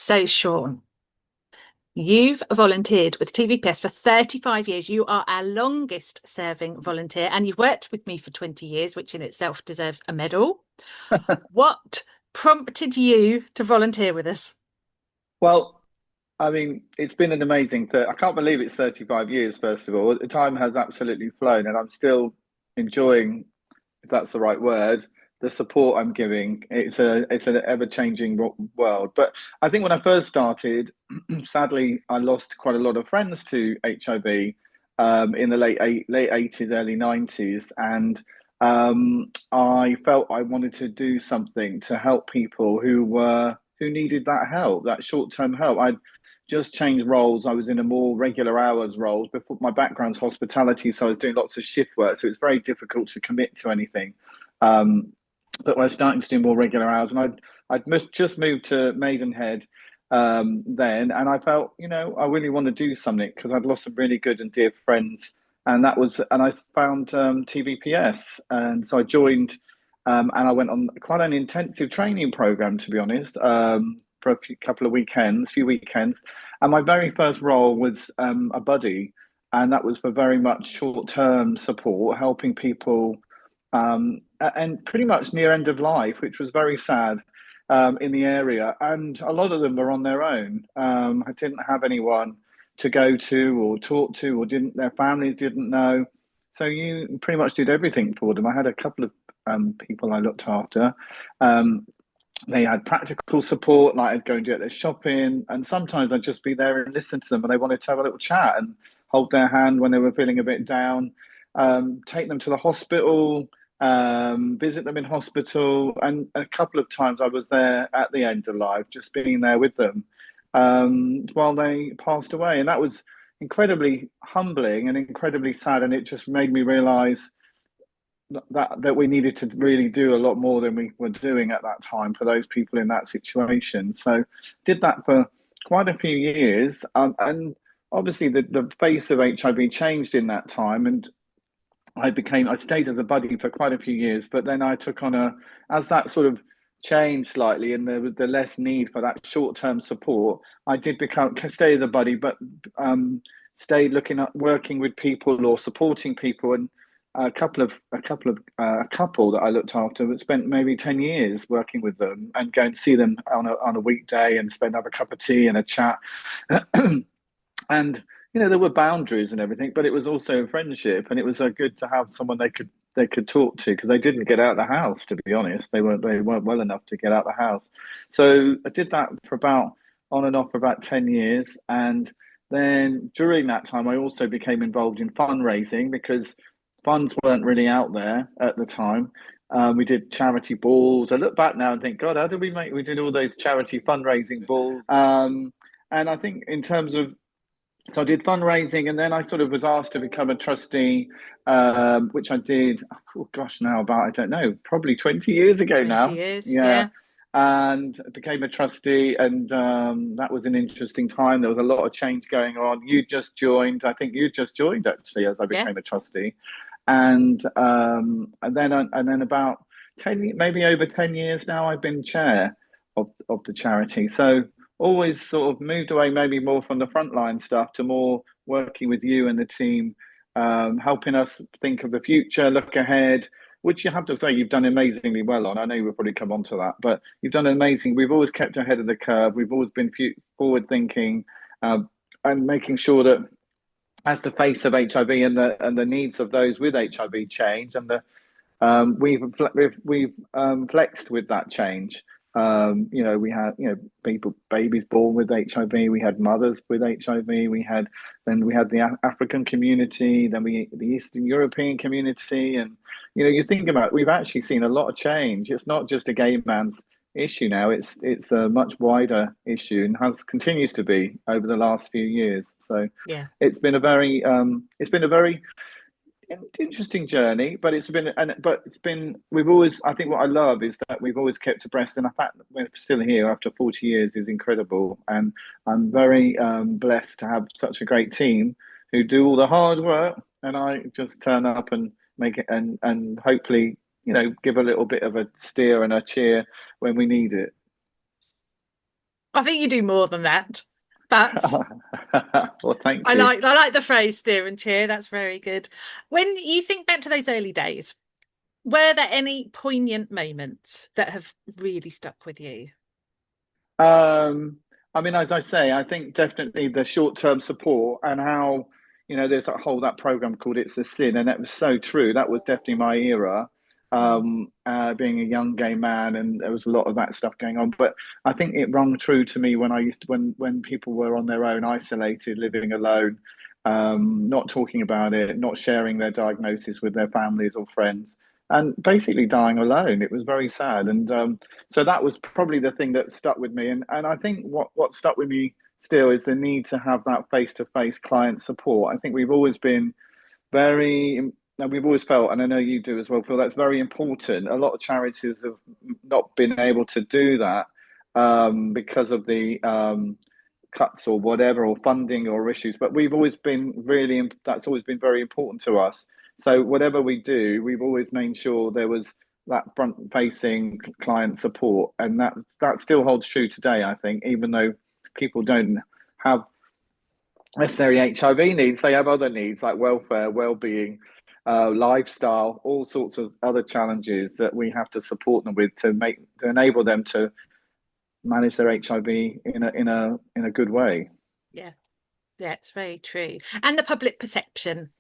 So, Sean, you've volunteered with TVPS for 35 years. You are our longest serving volunteer, and you've worked with me for 20 years, which in itself deserves a medal. What prompted you to volunteer with us? Well, I mean, it's been an amazing. I can't believe it's 35 years, first of all. The time has absolutely flown, and I'm still enjoying, if that's the right word, the support I'm giving. It's an ever-changing world. But I think when I first started, sadly, I lost quite a lot of friends to HIV in the late 80s, early 90s, and I felt I wanted to do something to help people who needed that help, that short-term help. I'd just changed roles. I was in a more regular hours role. Before, my background's hospitality, so I was doing lots of shift work. So it's very difficult to commit to anything. Um, but I was starting to do more regular hours, and just moved to Maidenhead then, and I felt, I really want to do something because I'd lost some really good and dear friends, and I found TVPS, and so I joined, and I went on quite an intensive training program, to be honest, for few weekends, and my very first role was a buddy, and that was for very much short-term support, helping people and pretty much near end of life, which was very sad in the area. And a lot of them were on their own. I didn't have anyone to go to or talk to, or didn't their families didn't know. So you pretty much did everything for them. I had a couple of people I looked after. Um, they had practical support, like I'd go and do their shopping, and sometimes I'd just be there and listen to them, and they wanted to have a little chat and hold their hand when they were feeling a bit down, take them to the hospital, visit them in hospital, and a couple of times I was there at the end of life, just being there with them while they passed away, and that was incredibly humbling and incredibly sad, and it just made me realise that we needed to really do a lot more than we were doing at that time for those people in that situation. So did that for quite a few years, and obviously the face of HIV changed in that time, and I stayed as a buddy for quite a few years, but then I took on as that sort of changed slightly and there was the less need for that short-term support, I did stay as a buddy, but stayed looking at working with people or supporting people. And a couple that I looked after that spent maybe 10 years working with them and going to see them on a weekday and spend have a cup of tea and a chat. And there were boundaries and everything, but it was also a friendship, and it was good to have someone they could talk to, because they didn't get out of the house. To be honest, they weren't well enough to get out of the house. So I did that for about on and off for about 10 years, and then during that time, I also became involved in fundraising because funds weren't really out there at the time. We did charity balls. I look back now and think, God, how did we did all those charity fundraising balls. And I think in terms of so I did fundraising, and then I sort of was asked to become a trustee, which I did. Oh gosh, now about I don't know, probably 20 years ago 20 now. years, Yeah, yeah. and became a trustee, and that was an interesting time. There was a lot of change going on. You just joined. I think you just joined actually as I Yeah. became a trustee, and then about 10, maybe over 10 years now, I've been chair of the charity. So always sort of moved away maybe more from the frontline stuff to more working with you and the team, helping us think of the future, look ahead, which you have to say you've done amazingly well on. I know we'll probably come on to that, but you've done amazing. We've always kept ahead of the curve. We've always been forward thinking, and making sure that as the face of HIV and the needs of those with HIV change, and we've flexed with that change. We had people, babies born with HIV. We had mothers with HIV. We had the African community. Then the Eastern European community. And you think about it, we've actually seen a lot of change. It's not just a gay man's issue now. It's a much wider issue, and has continues to be over the last few years. So Yeah. it's been a very interesting journey, but we've always, I think what I love is that we've always kept abreast, and the fact that we're still here after 40 years is incredible. And I'm very blessed to have such a great team who do all the hard work, and I just turn up and make it, and hopefully give a little bit of a steer and a cheer when we need it. I think you do more than that. But Well, thank you. I like the phrase steer and cheer. That's very good. When you think back to those early days, were there any poignant moments that have really stuck with you? Um, I mean, as I say, I think definitely the short-term support and how, there's that program called It's a Sin, and that was so true. That was definitely my era, Mm, being a young gay man, and there was a lot of that stuff going on. But I think it rung true to me when I used to, when people were on their own, isolated, living alone, not talking about it, not sharing their diagnosis with their families or friends, and basically dying alone. It was very sad, and so that was probably the thing that stuck with me. And I think what stuck with me still is the need to have that face-to-face client support. I think we've always been very, and we've always felt, and I know you do as well, Phil, that's very important. A lot of charities have not been able to do that because of the cuts or whatever, or funding or issues. But we've always been really, that's always been very important to us. So whatever we do, we've always made sure there was that front-facing client support, and that still holds true today. I think, even though people don't have necessarily HIV needs, they have other needs like welfare, well-being, lifestyle, all sorts of other challenges that we have to support them with to enable them to manage their HIV in a good way. yeah, yeah, it's very true. And the public perception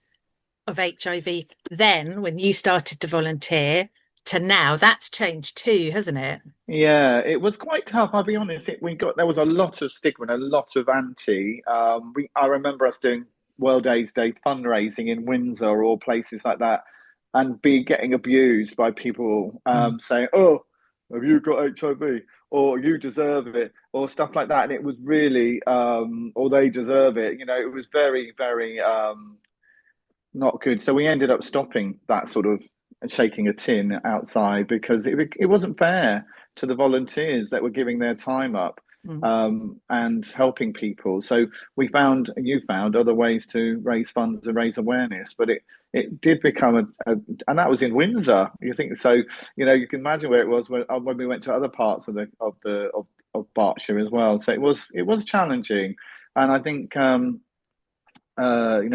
of HIV then, when you started to volunteer, to now, that's changed too, hasn't it? Yeah, it was quite tough. I'll be honest. There was a lot of stigma and a lot of anti. I remember us doing World AIDS Day fundraising in Windsor or places like that, and be getting abused by people Mm. saying, "Oh, have you got HIV?" or "You deserve it," or stuff like that. And it was really, or "They deserve it." It was very, very not good. So we ended up stopping that sort of shaking a tin outside because it wasn't fair to the volunteers that were giving their time up Mm. and helping people. So you found other ways to raise funds and raise awareness, but it did become and that was in Windsor. You think so? You can imagine where it was when we went to other parts of Berkshire as well. So it was challenging, and I think.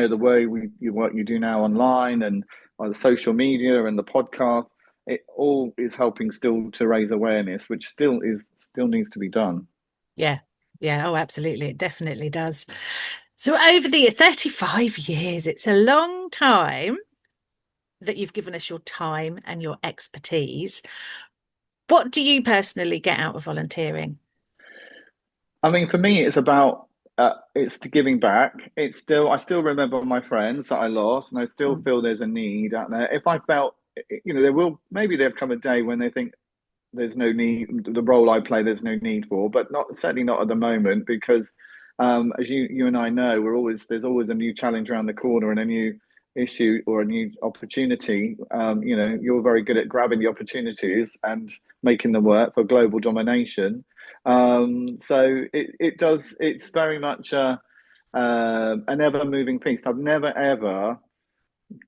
The way what you do now online and on the social media and the podcast, it all is helping still to raise awareness, which still needs to be done. Yeah, yeah, oh, absolutely. It definitely does. So over the 35 years, it's a long time that you've given us your time and your expertise. What do you personally get out of volunteering? I mean, for me, it's to giving back. I still remember my friends that I lost, and I still Mm, feel there's a need out there. If I felt, there'll come a day when they think there's no need, the role I play there's no need for, but not certainly not at the moment, because as you and I know, there's always a new challenge around the corner and a new issue or a new opportunity. You're very good at grabbing the opportunities and making them work for global domination. So it's very much an ever moving piece. I've never ever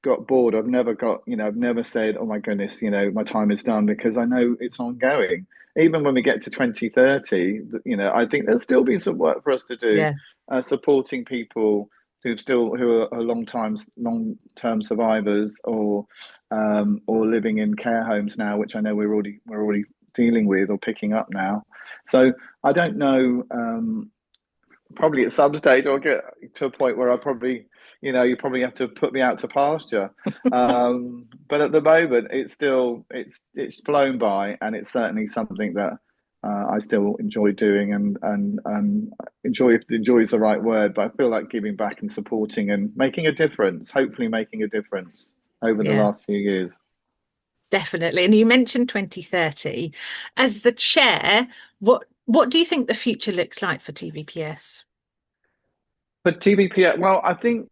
got bored. I've never said, "Oh my goodness, my time is done," because I know it's ongoing. Even when we get to 2030, I think there'll still be some work for us to do, yeah, supporting people who are long-term survivors, or living in care homes now, which I know we're already dealing with or picking up now. So I don't know. Probably at some stage I'll get to a point where you probably have to put me out to pasture. But at the moment, it's flown by, and it's certainly something that I still enjoy doing, and enjoy, if enjoy is the right word, but I feel like giving back and supporting and making a difference, hopefully making a difference over the yeah, last few years. definitely. And you mentioned 2030. As the chair, what do you think the future looks like for TVPS? But TVPS, well, I think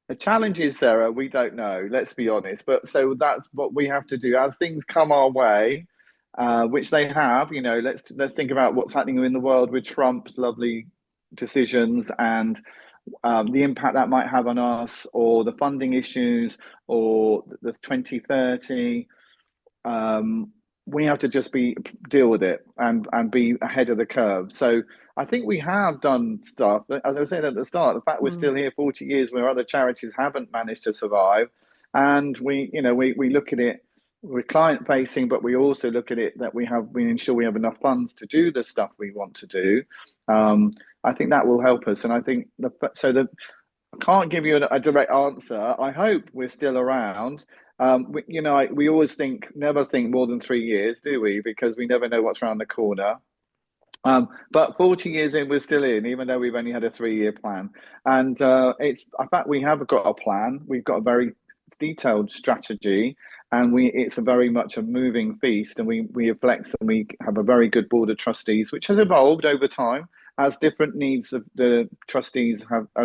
the challenge is, Sarah, we don't know, let's be honest. But so that's what we have to do as things come our way, which they have. Let's think about what's happening in the world with Trump's lovely decisions, and the impact that might have on us, or the funding issues, or the 2030. we have to just be deal with it and be ahead of the curve. So I think we have done stuff. As I said at the start, the fact we're Mm. still here 40 years where other charities haven't managed to survive, and we look at it. We're client facing, but we also look at it that we ensure we have enough funds to do the stuff we want to do. Um, I think that will help us, and I think the I can't give you a direct answer. I hope we're still around. We always never think more than 3 years, do we? Because we never know what's around the corner. But 40 years in, we're still in, even though we've only had a 3 year plan. And in fact, we have got a plan. We've got a very detailed strategy, and it's a very much a moving feast. And we have flex, and we have a very good board of trustees, which has evolved over time as different needs of the trustees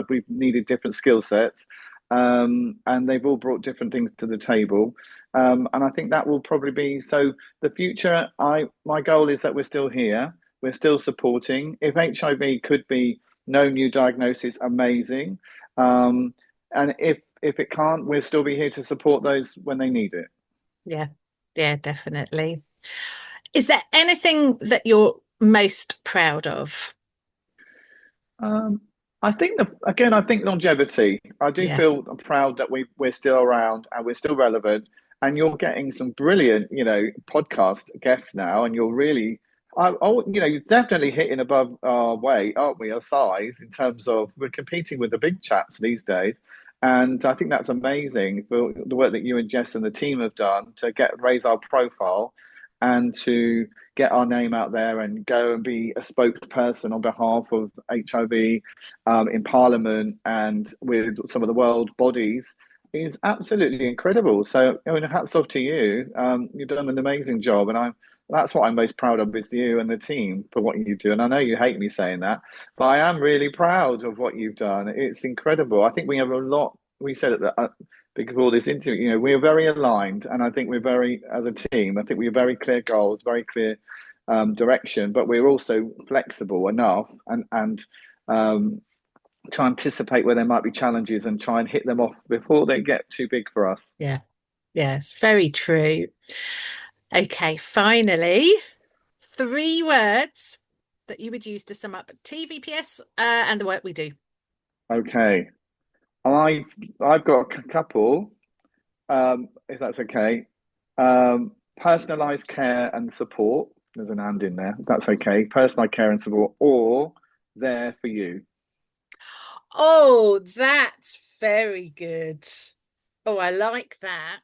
we've needed different skill sets. And they've all brought different things to the table. And I think that will probably be so. The future, my goal is that we're still here, we're still supporting. If HIV could be no new diagnosis, amazing. And if it can't, we'll still be here to support those when they need it. Yeah, yeah, definitely. Is there anything that you're most proud of? Um, I think again, I think longevity. I do Yeah. feel proud that we're still around and we're still relevant. And you're getting some brilliant, podcast guests now, and you're really, you're definitely hitting above our weight, aren't we? Our size in terms of we're competing with the big chaps these days, and I think that's amazing for the work that you and Jess and the team have done to raise our profile and to get our name out there and go and be a spokesperson on behalf of HIV in Parliament and with some of the world bodies is absolutely incredible. So, I mean, hats off to you. You've done an amazing job, and that's what I'm most proud of is you and the team for what you do. And I know you hate me saying that, but I am really proud of what you've done. It's incredible. I think we have a lot. We said at the before this interview, we're very aligned, and I think we're very, as a team, I think we have very clear goals, very clear direction, but we're also flexible enough and um, to anticipate where there might be challenges and try and hit them off before they get too big for us. Yeah. Yes, very true. Okay, finally, three words that you would use to sum up TVPS and the work we do. Okay, I've I've got a couple, if that's okay. Personalized care and support. There's an and in there. If that's okay. Personalized care and support, or there for you. Oh, that's very good. Oh, I like that.